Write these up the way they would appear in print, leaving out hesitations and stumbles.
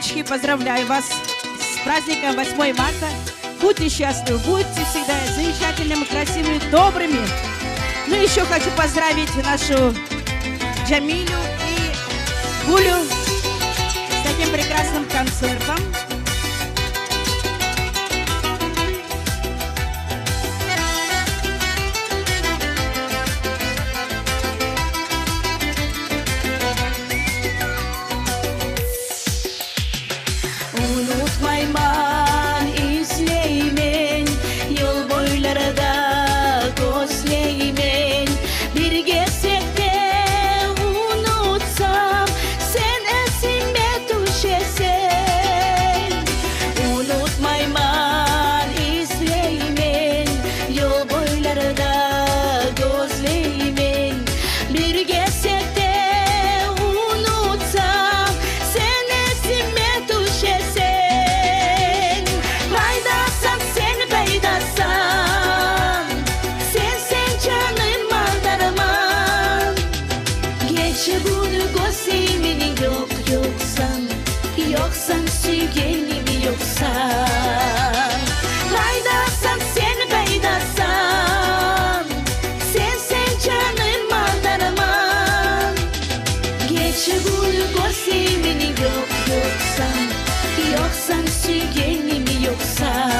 девочки, поздравляю вас с праздником 8 марта. Будьте счастливы, будьте всегда замечательными, красивыми, добрыми. Ну, еще хочу поздравить нашу Джамилю и Гулю с таким прекрасным концертом. Unutmayman izleymen, yol boyları da gözleymen. Bir gezsek de unutsam, sen esime düşesen. Unutmayman izleymen, yol boyları da gözleymen. Bir gezsek de unutsam, sen esime düşesen. Yoksan sevgilim yoksan, haydasan sen paydasan, sen canım aldırman. Geçe bunu gözümün yoksan, yoksan sevgilim yoksan.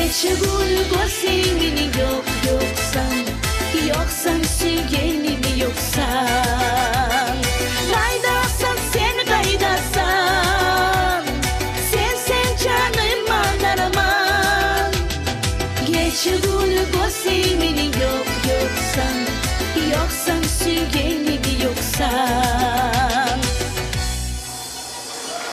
Gece gulgo sevgini yok yoksan, yoksan sevgilimi yoksan. Kaydasan sen kaydasan, sen canım anlaramam. Gece gulgo sevgini yok yoksan, yoksan sevgilimi yoksan.